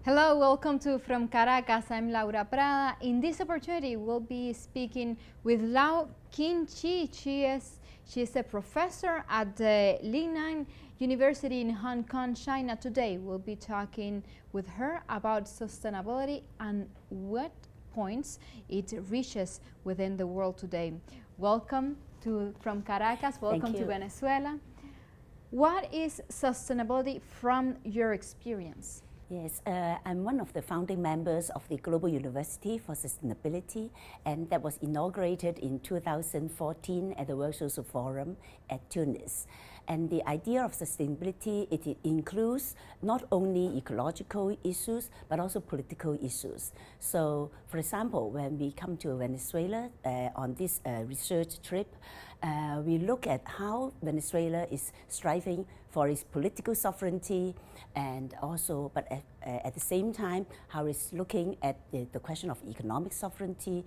Hello, welcome to From Caracas. I'm Laura Prada. In this opportunity, we'll be speaking with Lau Kin Chi. She is a professor at the Lingnan University in Hong Kong, China. Today, we'll be talking with her about sustainability and what points it reaches within the world today. Welcome to From Caracas. Welcome to Venezuela. What is sustainability from your experience? Yes, I'm one of the founding members of the Global University for Sustainability, and that was inaugurated in 2014 at the World Social Forum at Tunis. And the idea of sustainability, it includes not only ecological issues, but also political issues. So, for example, when we come to Venezuela on this research trip, we look at how Venezuela is striving for its political sovereignty, and also, but at the same time, how it's looking at the question of economic sovereignty.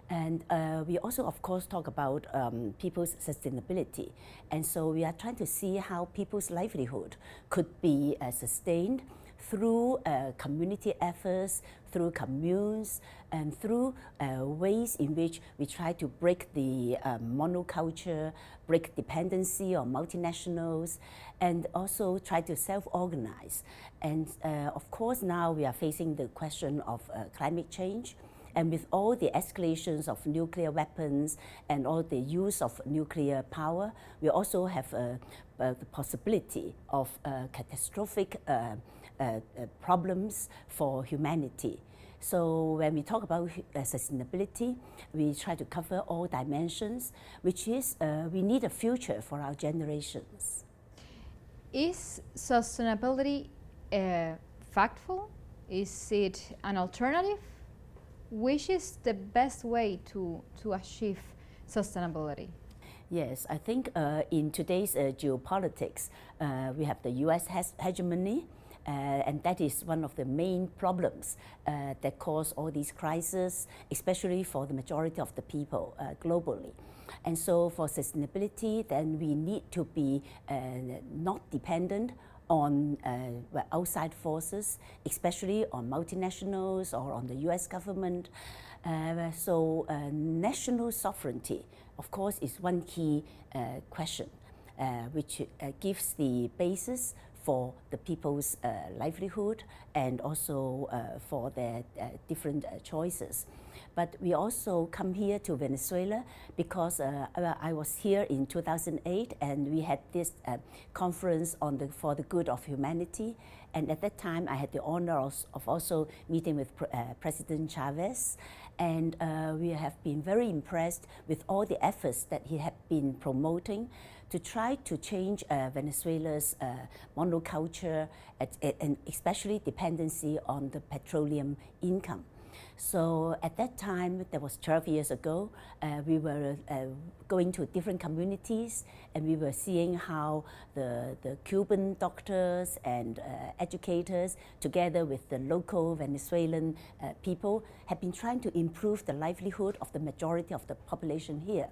And we also, of course, talk about people's sustainability. And so we are trying to see how people's livelihood could be sustained through community efforts, through communes, and through ways in which we try to break the monoculture, break dependency on multinationals, and also try to self-organize. And of course, now we are facing the question of climate change. And with all the escalations of nuclear weapons and all the use of nuclear power, we also have the possibility of catastrophic problems for humanity. So when we talk about sustainability, we try to cover all dimensions, which is we need a future for our generations. Is sustainability factful? Is it an alternative? Which is the best way to achieve sustainability? Yes, I think in today's geopolitics, we have the US hegemony, and that is one of the main problems that cause all these crises, especially for the majority of the people globally. And so for sustainability, then we need to be not dependent on outside forces, especially on multinationals or on the US government. So national sovereignty, of course, is one key question, which gives the basis for the people's livelihood and also for their different choices. But we also come here to Venezuela because I was here in 2008 and we had this conference on for the good of humanity. And at that time, I had the honor of also meeting with President Chavez. And we have been very impressed with all the efforts that he had been promoting to try to change Venezuela's monoculture and especially dependency on the petroleum income. So at that time, that was 12 years ago, we were going to different communities and we were seeing how the Cuban doctors and educators, together with the local Venezuelan people, have been trying to improve the livelihood of the majority of the population here.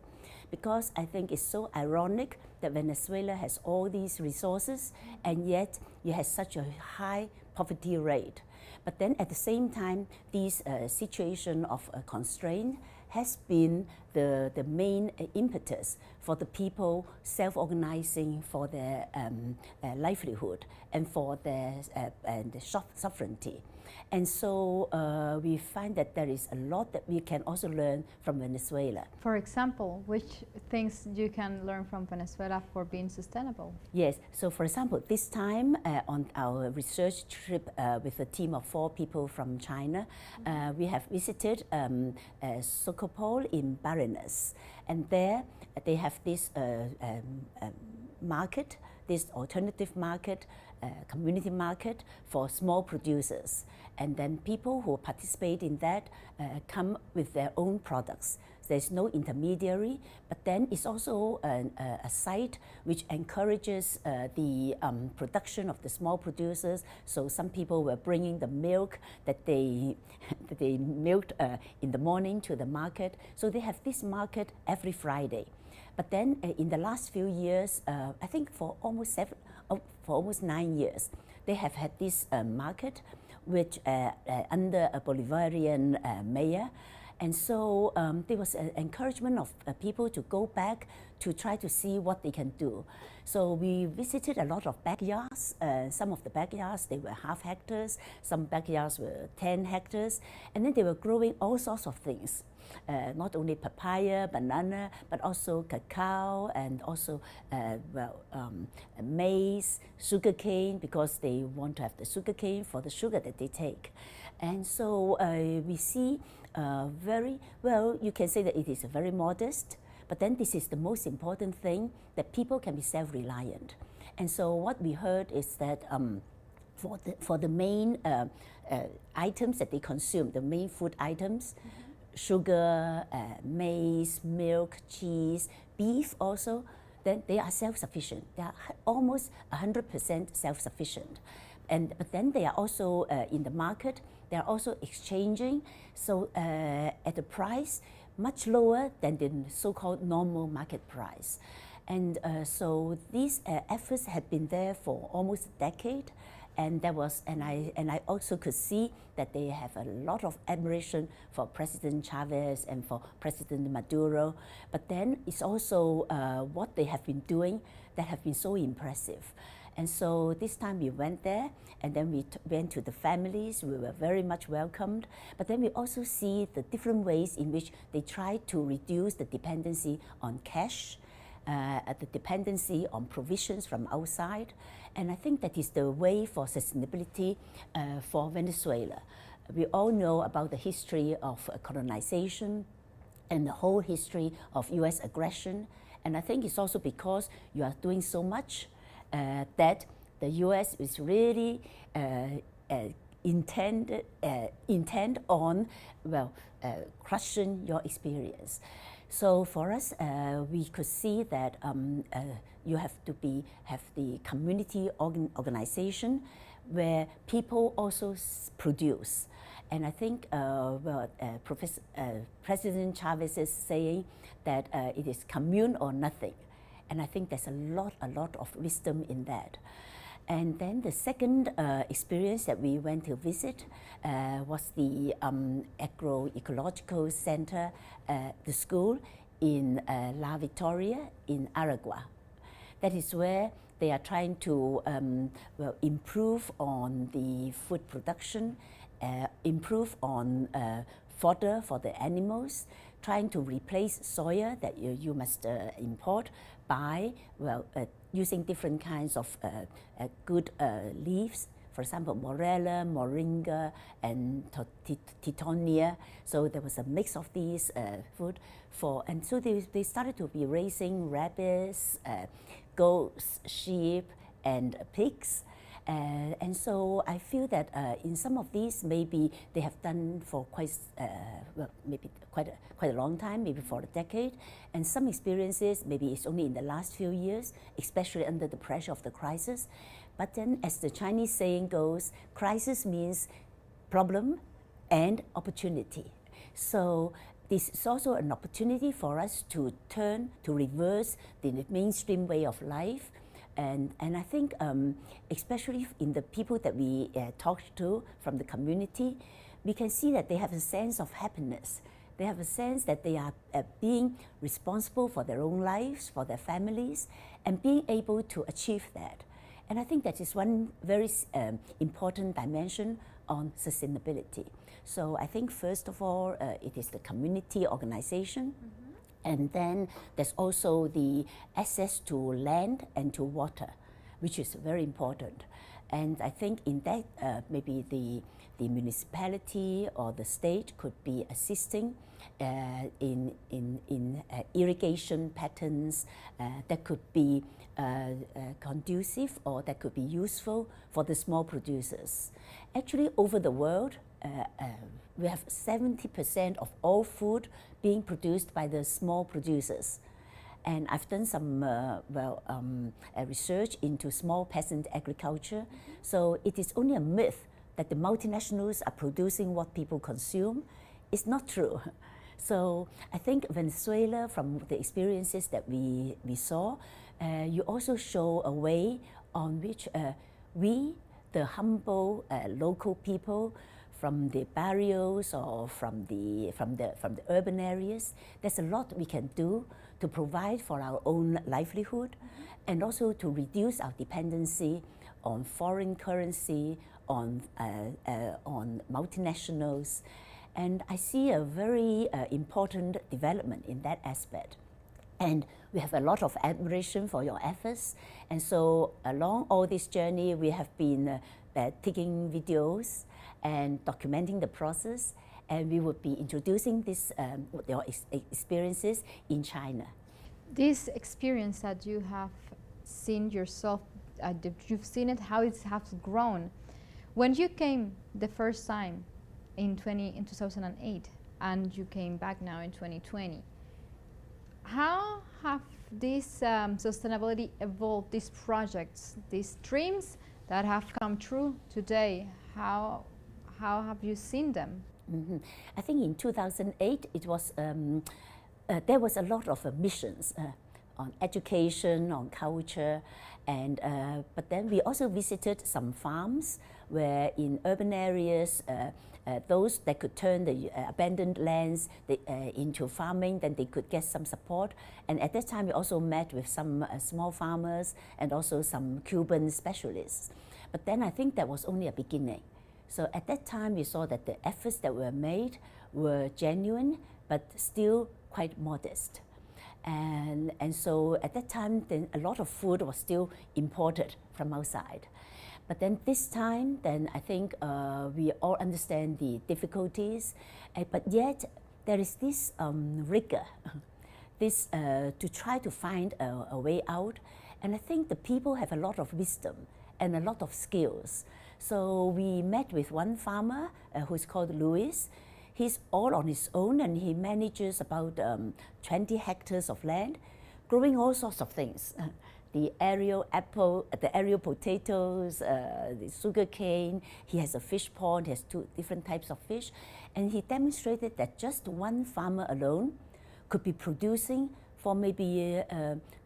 Because I think it's so ironic that Venezuela has all these resources and yet it has such a high poverty rate. But then at the same time, this situation of constraint has been the main impetus for the people self-organizing for their livelihood and for their sovereignty. And so we find that there is a lot that we can also learn from Venezuela. For example, which things you can learn from Venezuela for being sustainable? Yes, so for example, this time on our research trip with a team of 4 people from China, we have visited Socopol in Barinas. And there they have this market, this alternative market, community market for small producers. And then people who participate in that come with their own products. There's no intermediary, but then it's also a site which encourages the production of the small producers. So some people were bringing the milk that they milked in the morning to the market. So they have this market every Friday. But then in the last few years, I think for almost 9 years, they have had this market which under a Bolivarian mayor. And so there was an encouragement of people to go back to try to see what they can do. So we visited a lot of backyards. Some of the backyards, they were half hectares. Some backyards were 10 hectares. And then they were growing all sorts of things. Not only papaya, banana, but also cacao and also maize, sugarcane, because they want to have the sugarcane for the sugar that they take. And so we see very well, you can say that it is very modest, but then this is the most important thing, that people can be self-reliant. And so what we heard is that for the main items that they consume, the main food items, sugar, maize, milk, cheese, beef also, then they are self-sufficient. They are almost 100% self-sufficient. But then they are also in the market, they are also exchanging, so at a price much lower than the so-called normal market price. And so these efforts had been there for almost a decade. And I also could see that they have a lot of admiration for President Chavez and for President Maduro. But then it's also what they have been doing that have been so impressive. And so this time we went there, and then we went to the families. We were very much welcomed. But then we also see the different ways in which they try to reduce the dependency on cash, the dependency on provisions from outside. And I think that is the way for sustainability for Venezuela. We all know about the history of colonization and the whole history of US aggression. And I think it's also because you are doing so much that the US is really intent on, crushing your experience. So for us, we could see that you have to have the community organization where people also produce. And I think President Chavez is saying that it is commune or nothing. And I think there's a lot of wisdom in that. And then the second experience that we went to visit was the agroecological center, the school in La Victoria in Aragua. That is where they are trying to improve on the food production, improve on fodder for the animals, trying to replace soya that you must import by using different kinds of good leaves. For example, morella, moringa, and titonia. So there was a mix of these food and so they started to be raising rabbits, goats, sheep, and pigs. And so I feel that in some of these, maybe they have done for quite a long time, maybe for a decade. And some experiences, maybe it's only in the last few years, especially under the pressure of the crisis. But then, as the Chinese saying goes, crisis means problem and opportunity. So this is also an opportunity for us to reverse the mainstream way of life. And I think, especially in the people that we talked to from the community, we can see that they have a sense of happiness. They have a sense that they are being responsible for their own lives, for their families, and being able to achieve that. And I think that is one very important dimension on sustainability. So I think, first of all, it is the community organization. And then there's also the access to land and to water, which is very important. And I think in that, maybe the municipality or the state could be assisting in irrigation patterns that could be conducive or that could be useful for the small producers. Actually, over the world, we have 70% of all food being produced by the small producers. And I've done some research into small peasant agriculture. So it is only a myth that the multinationals are producing what people consume. It's not true. So I think Venezuela, from the experiences that we saw, you also show a way on which we, the humble local people from the barrios or from the urban areas. There's a lot we can do to provide for our own livelihood, and also to reduce our dependency on foreign currency, on multinationals. And I see a very important development in that aspect. And we have a lot of admiration for your efforts. And so along all this journey, we have been taking videos and documenting the process. And we will be introducing your experiences in China. This experience that you have seen yourself, you've seen it, how it has grown. When you came the first time in 2008, and you came back now in 2020, how have these sustainability evolved, these projects, these dreams that have come true today? How have you seen them? Mm-hmm. I think in 2008, it was there was a lot of missions on education, on culture, and but then we also visited some farms where in urban areas, those that could turn the abandoned lands into farming, then they could get some support. And at that time, we also met with some small farmers and also some Cuban specialists. But then I think that was only a beginning. So at that time, we saw that the efforts that were made were genuine, but still quite modest. And so at that time, then a lot of food was still imported from outside. But then this time, then I think we all understand the difficulties, but yet there is this rigor, this to try to find a way out. And I think the people have a lot of wisdom and a lot of skills. So we met with one farmer who's called Louis. He's all on his own, and he manages about 20 hectares of land, growing all sorts of things. The aerial apple, the aerial potatoes, the sugar cane. He has a fish pond. He has 2 different types of fish. And he demonstrated that just one farmer alone could be producing for maybe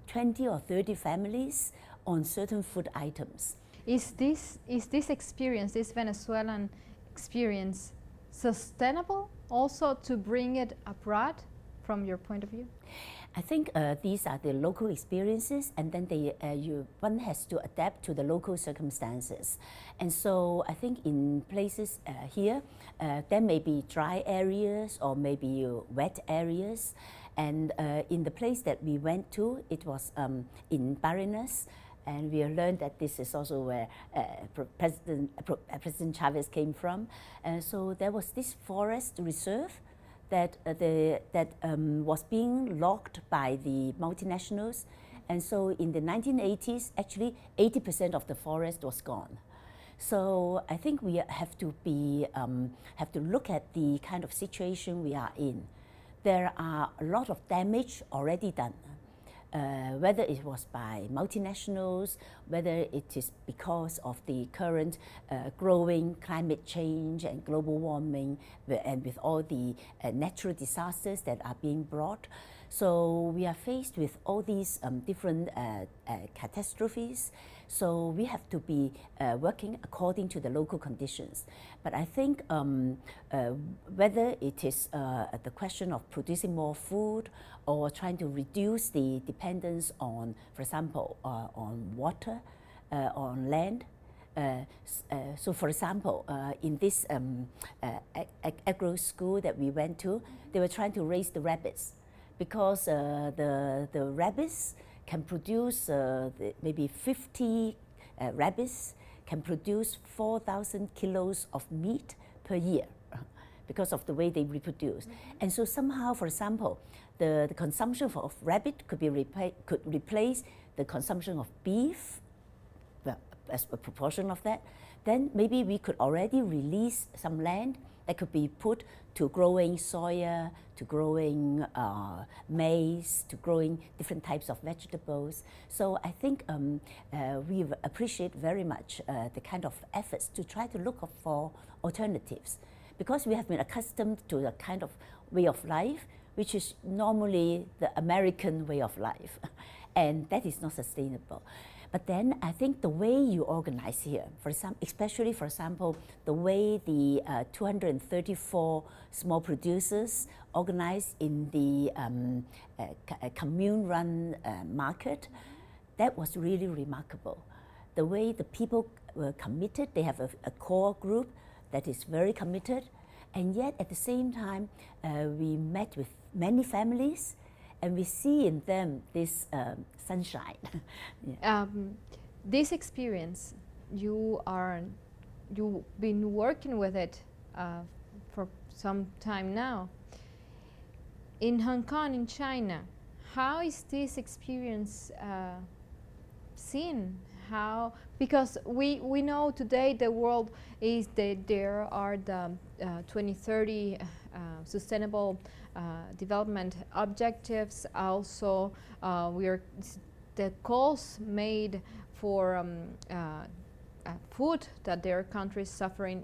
20 or 30 families on certain food items. Is this experience, this Venezuelan experience, sustainable also to bring it abroad from your point of view? I think these are the local experiences, and then one has to adapt to the local circumstances. And so I think in places here, there may be dry areas or maybe wet areas. And in the place that we went to, it was in Barinas. And we learned that this is also where President Chavez came from. So there was this forest reserve that was being logged by the multinationals. And so in the 1980s, actually 80% of the forest was gone. So I think we have to look at the kind of situation we are in. There are a lot of damage already done. Whether it was by multinationals, whether it is because of the current growing climate change and global warming, and with all the natural disasters that are being brought. So we are faced with all these different catastrophes. So we have to be working according to the local conditions. But I think whether it is the question of producing more food or trying to reduce the dependence on, for example, on water, on land. So for example, in this agro school that we went to, they were trying to raise the rabbits because the rabbits can produce maybe 50 rabbits can produce 4,000 kilos of meat per year because of the way they reproduce. And so somehow, for example, the consumption of rabbit could replace the consumption of beef, well, as a proportion of that. Then maybe we could already release some land that could be put to growing soya, to growing maize, to growing different types of vegetables. So I think we appreciate very much the kind of efforts to try to look for alternatives, because we have been accustomed to a kind of way of life which is normally the American way of life, and that is not sustainable. But then I think the way you organize here, especially for example, the way the 234 small producers organize in the commune-run market, that was really remarkable. The way the people were committed, they have a core group that is very committed, and yet at the same time, we met with many families, and we see in them this sunshine. Yeah. This experience, you've been working with it for some time now. In Hong Kong, in China, how is this experience seen? How, because we know today the world is that there are the 2030 sustainable development objectives. Also, the calls made for food, that there are countries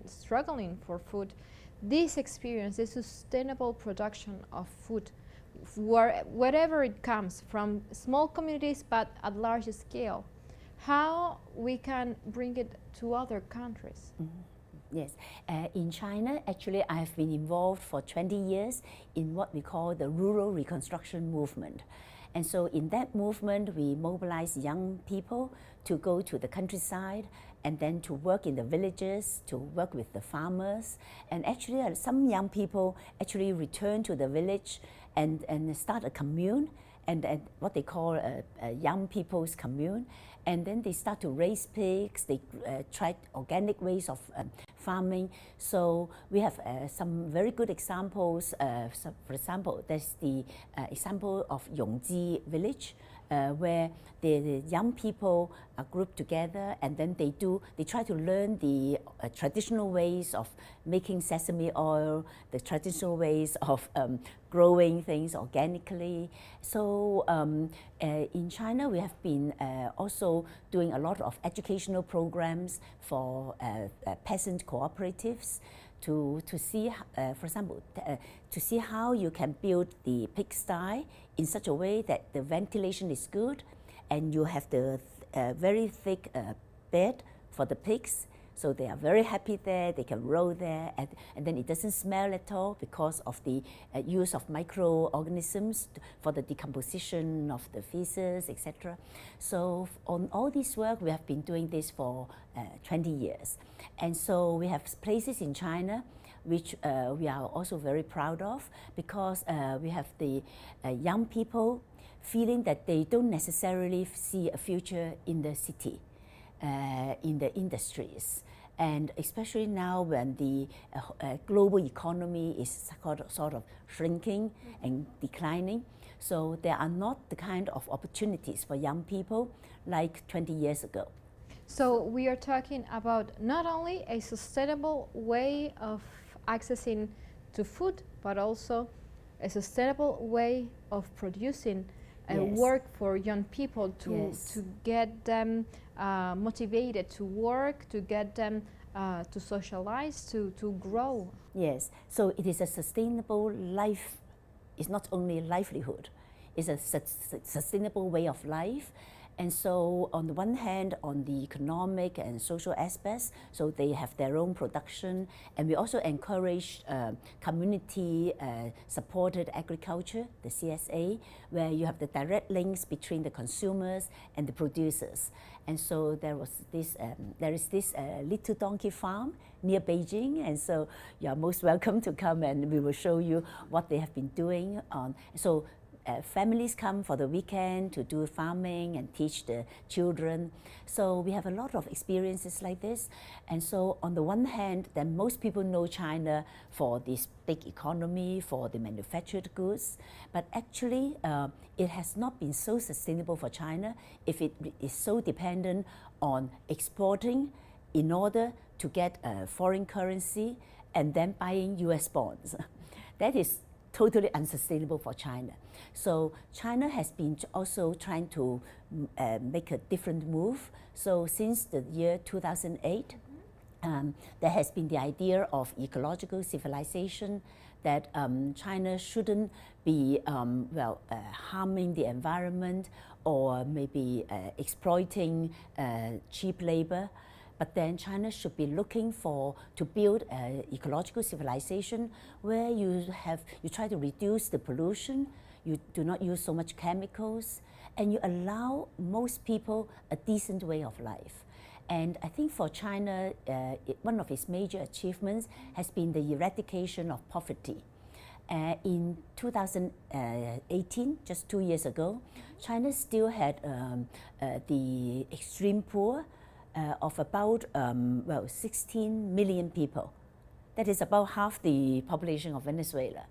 struggling for food. This experience, the sustainable production of food, wherever it comes from, small communities but at large scale, how we can bring it to other countries? Mm-hmm. Yes, in China, actually, I've been involved for 20 years in what we call the rural reconstruction movement. And so in that movement, we mobilize young people to go to the countryside and then to work in the villages, to work with the farmers. And actually, some young people actually return to the village and start a commune, and what they call a young people's commune. And then they start to raise pigs, they try organic ways of farming. So we have some very good examples. For example, there's the example of Yongji village, where the young people are grouped together, and then they try to learn the traditional ways of making sesame oil, the traditional ways of growing things organically. So in China, we have been also doing a lot of educational programs for peasant cooperatives to see, for example, to see how you can build the pigsty in such a way that the ventilation is good, and you have the very thick bed for the pigs. So they are very happy there, they can roll there, and then it doesn't smell at all because of the use of microorganisms for the decomposition of the feces, etc. So on all this work, we have been doing this for 20 years. And so we have places in China which we are also very proud of, because we have the young people feeling that they don't necessarily see a future in the city, in the industries. And especially now when the global economy is sort of shrinking and declining, so there are not the kind of opportunities for young people like 20 years ago. So we are talking about not only a sustainable way of accessing to food, but also a sustainable way of producing work for young people to get them motivated to work, to get them to socialize, to grow. Yes, so it is a sustainable life. It's not only a livelihood, it's a sustainable way of life. And so on the one hand, on the economic and social aspects, so they have their own production, and we also encourage community supported agriculture, the CSA, where you have the direct links between the consumers and the producers. And so there is this little donkey farm near Beijing, and so you are most welcome to come, and we will show you what they have been doing on. So families come for the weekend to do farming and teach the children. So we have a lot of experiences like this. And so on the one hand, then most people know China for this big economy, for the manufactured goods. But actually, it has not been so sustainable for China if it is so dependent on exporting in order to get foreign currency and then buying US bonds. That is totally unsustainable for China. So China has been also trying to make a different move. So since the year 2008, there has been the idea of ecological civilization, that China shouldn't be harming the environment or maybe exploiting cheap labor. But then China should be looking to build an ecological civilization where you try to reduce the pollution, you do not use so much chemicals, and you allow most people a decent way of life. And I think for China, one of its major achievements has been the eradication of poverty. In 2018, just 2 years ago, China still had the extreme poor of about 16 million people. That is about half the population of Venezuela.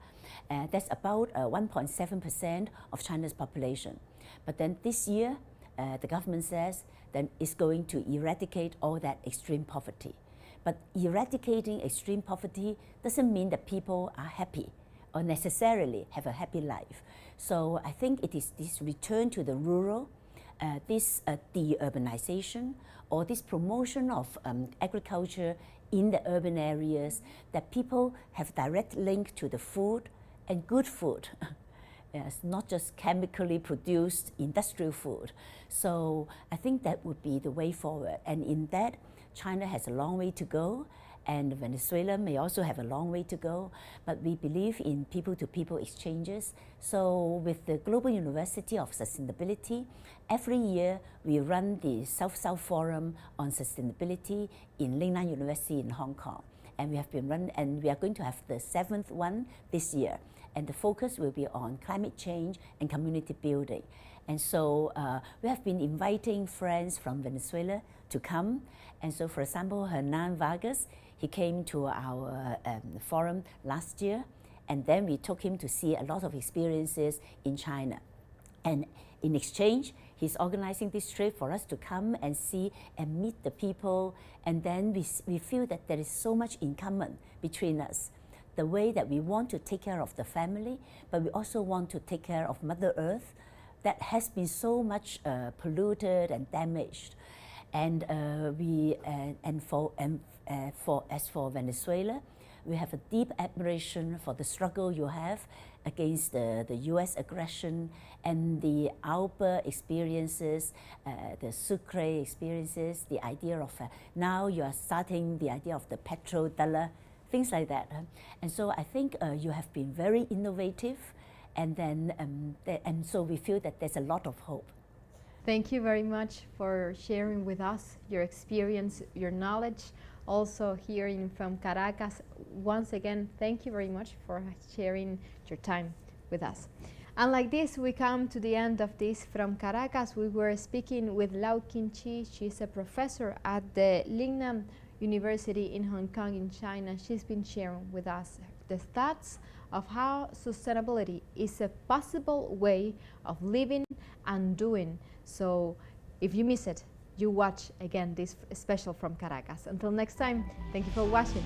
That's about 1.7% of China's population. But then this year, the government says that it's going to eradicate all that extreme poverty. But eradicating extreme poverty doesn't mean that people are happy or necessarily have a happy life. So I think it is this return to the rural, this de-urbanization, or this promotion of agriculture in the urban areas, that people have direct link to the food, and good food. Yes, not just chemically produced industrial food. So I think that would be the way forward. And in that, China has a long way to go, and Venezuela may also have a long way to go, but we believe in people-to-people exchanges. So with the Global University of Sustainability, every year we run the South-South Forum on Sustainability in Lingnan University in Hong Kong. And we have been running, and we are going to have the 7th one this year. And the focus will be on climate change and community building. And so we have been inviting friends from Venezuela to come. And so, for example, Hernan Vargas, he came to our forum last year, and then we took him to see a lot of experiences in China. And in exchange, he's organizing this trip for us to come and see and meet the people. And then we feel that there is so much in common between us. The way that we want to take care of the family, but we also want to take care of Mother Earth that has been so much polluted and damaged. And as for Venezuela, we have a deep admiration for the struggle you have against the US aggression and the ALPA experiences, the Sucre experiences, the idea of now you are starting the idea of the petrodollar, things like that. And so I think you have been very innovative, and then and so we feel that there's a lot of hope. Thank you very much for sharing with us your experience, your knowledge, also hearing from Caracas. Once again, thank you very much for sharing your time with us. And like this, we come to the end of this From Caracas. We were speaking with Lau Kin Chi. She's a professor at the Lingnan University in Hong Kong in China. She's been sharing with us the thoughts of how sustainability is a possible way of living and doing. So if you miss it, you watch again this special From Caracas. Until next time, thank you for watching.